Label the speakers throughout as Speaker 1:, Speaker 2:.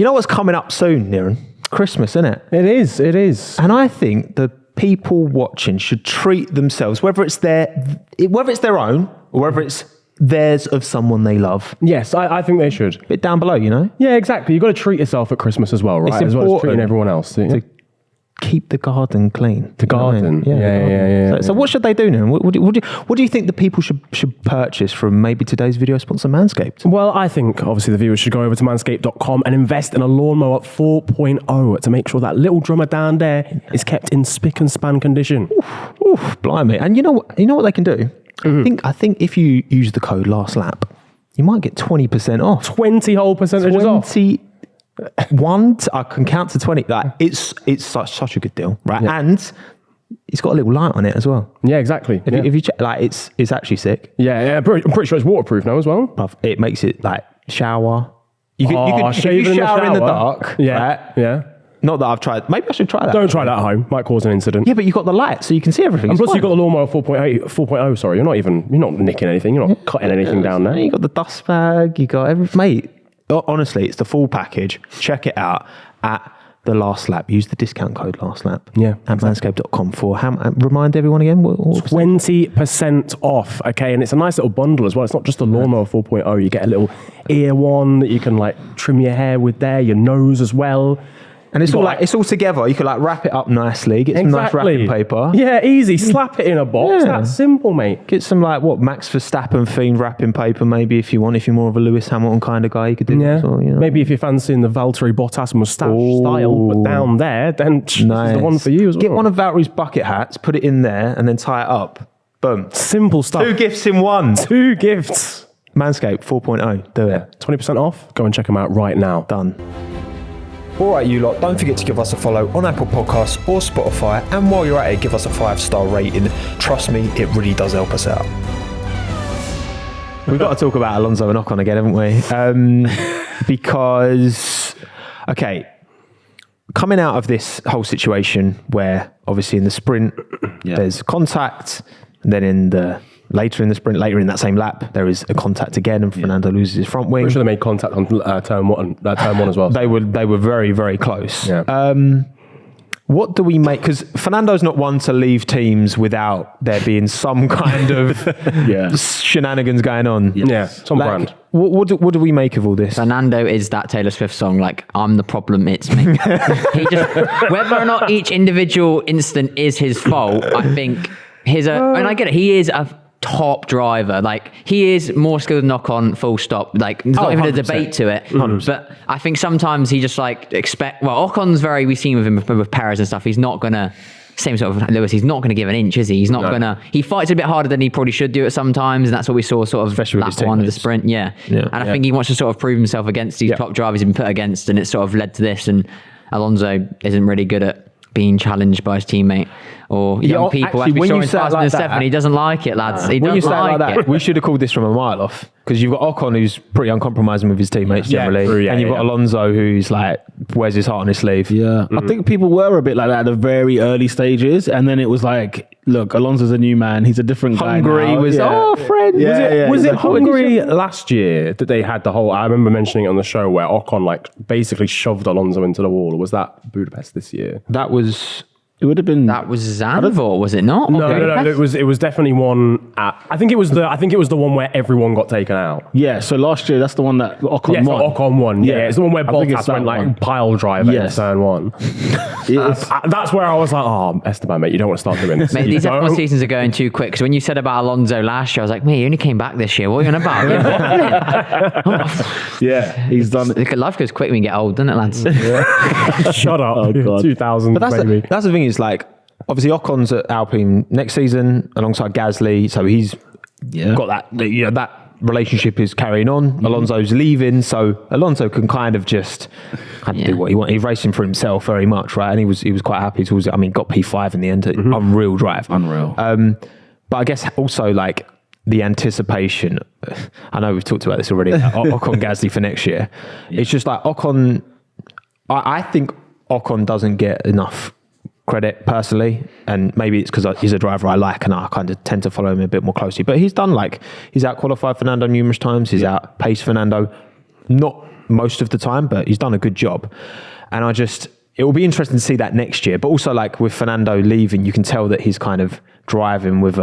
Speaker 1: You know what's coming up soon, Niran? Christmas, isn't it?
Speaker 2: It is.
Speaker 1: And I think the people watching should treat themselves, whether it's their own or whether it's theirs of someone they love.
Speaker 2: Yes, I think they should.
Speaker 1: Bit down below, you know?
Speaker 2: Yeah, exactly. You've got to treat yourself at Christmas as well, right?
Speaker 1: It's
Speaker 2: as well as treating
Speaker 1: important
Speaker 2: everyone else.
Speaker 1: to keep the garden clean.
Speaker 2: The garden. Yeah.
Speaker 1: So what should they do now? What do you think the people should purchase from maybe today's video sponsor, Manscaped?
Speaker 2: Well, I think obviously the viewers should go over to manscaped.com and invest in a lawnmower 4.0 to make sure that little drummer down there is kept in spick and span condition.
Speaker 1: Oof, blimey. And you know what they can do? I think if you use the code last lap, you might get 20% off.
Speaker 2: 20 whole percentages off.
Speaker 1: I can count to 20. Like it's such a good deal, right?
Speaker 2: Yeah.
Speaker 1: And it's got a little light on it as well.
Speaker 2: Yeah, exactly.
Speaker 1: If you check, like it's actually sick.
Speaker 2: Yeah. I'm pretty sure it's waterproof now as well.
Speaker 1: Bruv, it makes it like shower. You could if
Speaker 2: shave
Speaker 1: you
Speaker 2: in the
Speaker 1: shower in the
Speaker 2: shower.
Speaker 1: dark.
Speaker 2: Yeah,
Speaker 1: right?
Speaker 2: yeah.
Speaker 1: Not that I've tried. Maybe I should try that.
Speaker 2: Don't try that at home. Might cause an incident.
Speaker 1: Yeah, but you've got the light, so you can see everything.
Speaker 2: And
Speaker 1: It's
Speaker 2: plus, you've got
Speaker 1: fine.
Speaker 2: the lawnmower 4.0. Sorry, you're not nicking anything. You're not cutting anything down there.
Speaker 1: You got the dust bag. You got everything, mate. Honestly, it's the full package. Check it out at the last lap. Use the discount code last lap.
Speaker 2: Yeah,
Speaker 1: at manscaped.com for remind everyone again. What
Speaker 2: 20% off. Okay, and it's a nice little bundle as well. It's not just a lawnmower 4.0. You get a little ear one that you can like trim your hair with there, your nose as well.
Speaker 1: And it's all together. You can like wrap it up nicely. Get some nice
Speaker 2: Exactly.
Speaker 1: wrapping paper.
Speaker 2: Yeah, easy. Slap it in a box.
Speaker 1: Yeah.
Speaker 2: That's simple, mate.
Speaker 1: Get some like Max Verstappen themed wrapping paper maybe if you want. If you're more of a Lewis Hamilton kind of guy, you could do
Speaker 2: Yeah.
Speaker 1: that. So, you know.
Speaker 2: Maybe if you're fancying the Valtteri Bottas moustache style, but down there, then this is the one for you as well.
Speaker 1: Get one of Valtteri's bucket hats, put it in there, and then tie it up. Boom.
Speaker 2: Simple stuff.
Speaker 1: 2 gifts in one.
Speaker 2: 2 gifts.
Speaker 1: Manscaped 4.0. Do it.
Speaker 2: 20% off. Go and check them out right now.
Speaker 1: Done. All right, you lot, don't forget to give us a follow on Apple Podcasts or Spotify. And while you're at it, give us a 5-star rating. Trust me, it really does help us out. We've got to talk about Alonso and Ocon again, haven't we? Because, okay, coming out of this whole situation where obviously in the sprint, there's contact, and then later in that same lap, there is a contact again, and Fernando loses his front wing.
Speaker 2: I'm sure they made contact on turn one as well.
Speaker 1: They were very, very close.
Speaker 2: Yeah.
Speaker 1: What do we make? Because Fernando's not one to leave teams without there being some kind of shenanigans going on.
Speaker 2: Yeah, Tom Brand.
Speaker 1: What do we make of all this?
Speaker 3: Fernando is that Taylor Swift song, like, I'm the problem, it's me. Whether or not each individual incident is his fault, I think and I get it, he is a top driver. Like, he is more skilled than Ocon, full stop. Like, there's not even a
Speaker 1: 100%.
Speaker 3: debate to it.
Speaker 1: 100%.
Speaker 3: But I think sometimes he just Ocon's we've seen with him with Perez and stuff, he's not gonna, same sort of Lewis, he's not gonna give an inch, is he? He's not gonna, he fights a bit harder than he probably should do at sometimes, and that's what we saw sort of
Speaker 1: Especially with
Speaker 3: lap
Speaker 1: his
Speaker 3: one of the
Speaker 1: teammates.
Speaker 3: sprint. And I think he wants to sort of prove himself against these top drivers he's been put against, and it's sort of led to this, and Alonso isn't really good at being challenged by his teammate or young people.
Speaker 1: Actually,
Speaker 3: As we
Speaker 1: when
Speaker 3: saw
Speaker 1: you
Speaker 3: in
Speaker 1: say it like
Speaker 3: 2007,
Speaker 1: that-
Speaker 3: he doesn't like it, lads. He
Speaker 1: When you
Speaker 3: doesn't
Speaker 1: say it
Speaker 3: like it.
Speaker 1: we should have called this from a mile off, because you've got Ocon, who's pretty uncompromising with his teammates generally, and you've got Alonso, who's like wears his heart on his sleeve.
Speaker 4: Yeah, I think people were a bit like that at the very early stages, and then it was like, look, Alonso's a new man; he's a different guy
Speaker 1: Hungary
Speaker 4: now.
Speaker 1: was friend.
Speaker 2: Was it Hungary last year that they had the whole? I remember mentioning it on the show where Ocon like basically shoved Alonso into the wall. Or was that Budapest this year?
Speaker 1: That was.
Speaker 4: It would have been.
Speaker 3: That was Zandvoort, was it not?
Speaker 2: No. It was definitely one. I think it was the one where everyone got taken out.
Speaker 4: Yeah, so last year that's the one that Ocon
Speaker 2: Yeah,
Speaker 4: won.
Speaker 2: Ocon won. Yeah, it's the one where
Speaker 4: I think it's
Speaker 2: Bottas
Speaker 4: that
Speaker 2: went like
Speaker 4: one.
Speaker 2: pile driver in
Speaker 4: Yes.
Speaker 2: turn one. That's where I was like, oh, Esteban, mate, you don't want to start doing this.
Speaker 3: Mate,
Speaker 2: You
Speaker 3: these F1
Speaker 2: don't.
Speaker 3: seasons are going too quick. So when you said about Alonso last year, I was like, mate, he only came back this year. What are you on about?
Speaker 4: Yeah, he's done it.
Speaker 3: Life goes quick when you get old, doesn't it, lads?
Speaker 2: Shut up.
Speaker 4: Oh, God.
Speaker 2: 2000,
Speaker 1: But
Speaker 2: maybe.
Speaker 1: that's the thing is like, obviously Ocon's at Alpine next season alongside Gasly, so he's got that, that relationship is carrying on. Alonso's leaving, so Alonso can kind of just do what he wants. He's racing for himself very much, right? And he was quite happy towards it. I mean, got P5 in the end. Unreal drive.
Speaker 4: Unreal.
Speaker 1: But I guess also like the anticipation. I know we've talked about this already. Ocon Gasly for next year. It's just like Ocon. I think Ocon doesn't get enough credit personally, and maybe it's because he's a driver I like and I kind of tend to follow him a bit more closely, but he's out qualified Fernando numerous times. He's out paced Fernando, not most of the time, but he's done a good job. And it will be interesting to see that next year. But also, like with Fernando leaving, you can tell that he's kind of driving with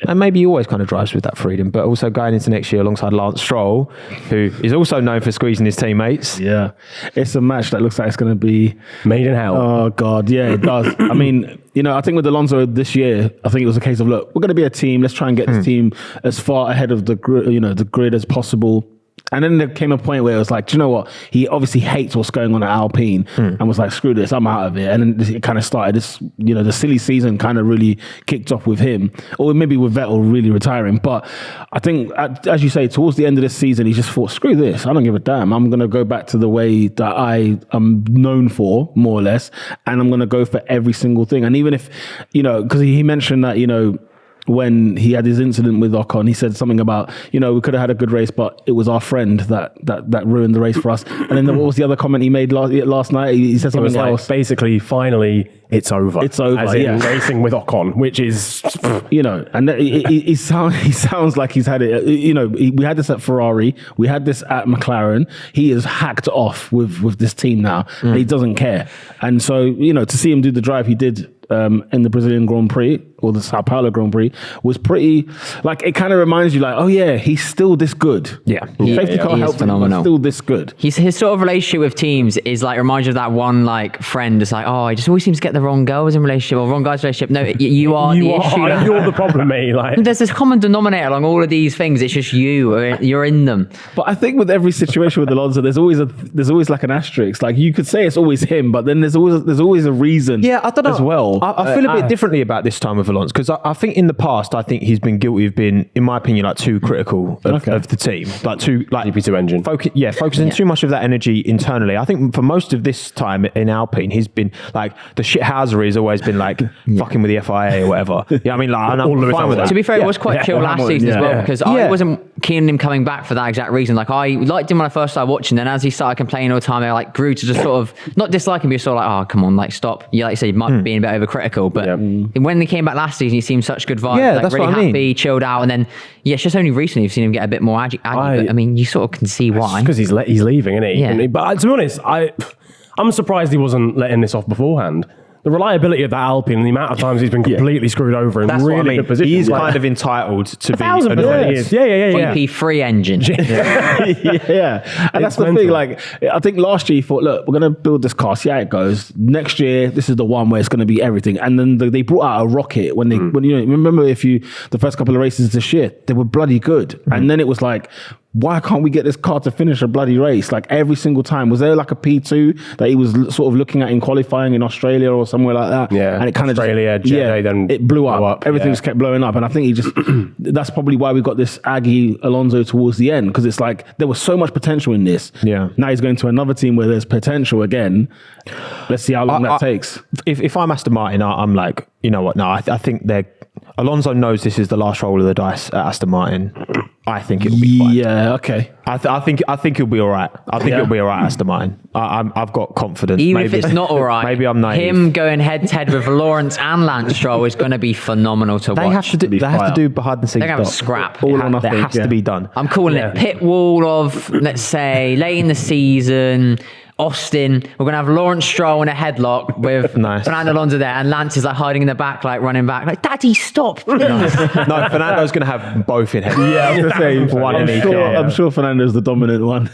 Speaker 1: and maybe he always kind of drives with that freedom, but also going into next year alongside Lance Stroll, who is also known for squeezing his teammates.
Speaker 4: Yeah, it's a match that looks like it's going to be
Speaker 2: made in hell.
Speaker 4: Oh God, yeah, it does. I mean, I think with Alonso this year, I think it was a case of, look, we're going to be a team. Let's try and get this team as far ahead of the grid as possible. And then there came a point where it was like, do you know what? He obviously hates what's going on at Alpine and was like, screw this, I'm out of it. And then it kind of started this, the silly season kind of really kicked off with him, or maybe with Vettel really retiring. But I think, as you say, towards the end of this season, he just thought, screw this, I don't give a damn. I'm going to go back to the way that I am known for, more or less. And I'm going to go for every single thing. And even if, because he mentioned that, when he had his incident with Ocon, he said something about, we could have had a good race, but it was our friend that ruined the race for us. And then what was the other comment he made last night? He said something else.
Speaker 2: Basically, finally, it's over.
Speaker 4: It's over.
Speaker 2: As in racing with Ocon, which is,
Speaker 4: and he sounds like he's had it. We had this at Ferrari, we had this at McLaren. He is hacked off with this team now, and he doesn't care. And so, to see him do the drive he did in the Brazilian Grand Prix or the Sao Paulo Grand Prix was pretty, like, it kind of reminds you, like, oh yeah, he's still this good.
Speaker 3: Yeah.
Speaker 4: Safety car helped him, but still this good.
Speaker 3: His sort of relationship with teams is like, reminds you of that one like friend. It's like, oh, he just always seems to get the wrong girls in relationship or wrong guys in relationship. No, you are the issue.
Speaker 2: You're the problem, mate. Like,
Speaker 3: there's this common denominator along all of these things. It's just you're in them.
Speaker 4: But I think with every situation with Alonso, there's always like an asterisk. Like, you could say it's always him, but then there's always a reason.
Speaker 1: Yeah, I don't know.
Speaker 4: As well,
Speaker 1: I feel a bit differently about this time with Alonso, because I think in the past, I think he's been guilty of being, in my opinion, like too critical of the team, like too like
Speaker 2: GP2 engine.
Speaker 1: Focusing too much of that energy internally. I think for most of this time in Alpine, he's been like, the shithousery has always been like fucking with the FIA or whatever. Yeah, I mean, like, I'm fine with that.
Speaker 3: To be fair, it was quite chill last season as well, because I wasn't keen on him coming back for that exact reason. Like, I liked him when I first started watching, then as he started complaining all the time, I like grew to just sort of not dislike him, but sort of like, oh, come on, like, stop. Yeah, like you said, you might be being a bit overcritical, but when he came back last season, he seemed such good vibes.
Speaker 1: Yeah,
Speaker 3: like,
Speaker 1: that's
Speaker 3: really
Speaker 1: what I
Speaker 3: happy,
Speaker 1: mean.
Speaker 3: chilled out, and then it's just only recently you've seen him get a bit more aggy. But I mean, you sort of can see why.
Speaker 2: Because he's leaving, isn't he?
Speaker 3: Yeah.
Speaker 2: But to be honest, I'm surprised he wasn't letting this off beforehand. The reliability of that Alpine and the amount of times he's been completely screwed over in
Speaker 1: That's
Speaker 2: really
Speaker 1: what I mean.
Speaker 2: good positions.
Speaker 1: He is kind of entitled to be annoyed.
Speaker 2: Yeah.
Speaker 3: GP3 engine.
Speaker 4: Yeah. And that's the thing. Like, I think last year he thought, look, we're going to build this car, see how it goes. Next year, this is the one where it's going to be everything. And then they brought out a rocket when remember the first couple of races this year, they were bloody good. And then it was like, why can't we get this car to finish a bloody race? Like, every single time. Was there like a P2 that he was sort of looking at in qualifying in Australia or somewhere like that?
Speaker 2: Yeah.
Speaker 4: And it kind of
Speaker 2: Australia, Jeddah, then
Speaker 4: it blew up. Everything just kept blowing up. And I think he just, that's probably why we got this Aggie Alonso towards the end, because it's like, there was so much potential in this.
Speaker 1: Yeah.
Speaker 4: Now he's going to another team where there's potential again. Let's see how long that takes.
Speaker 1: If I'm Aston Martin, I'm like, you know what? No, I think Alonso knows this is the last roll of the dice at Aston Martin. I think it'll be fine.
Speaker 4: Yeah, okay.
Speaker 1: I think he'll be all right. I think it'll be all right, Aston Martin. I've got confidence.
Speaker 3: Even if it's not all right,
Speaker 1: maybe I'm naive.
Speaker 3: Him going head to head with Lawrence and Lance Stroll is going to be phenomenal to watch.
Speaker 1: They have to do behind the scenes.
Speaker 3: They're going to have a
Speaker 1: stuff.
Speaker 3: scrap.
Speaker 1: That has to be done.
Speaker 3: I'm calling it pit wall of, let's say, late in the season. Austin, we're going to have Lawrence Stroll in a headlock with Fernando Alonso there, and Lance is like hiding in the back, like running back, like, Daddy, stop.
Speaker 1: No, Fernando's going to have both in head.
Speaker 4: Yeah, I was going to say,
Speaker 1: one in each.
Speaker 4: I'm sure Fernando's the dominant one.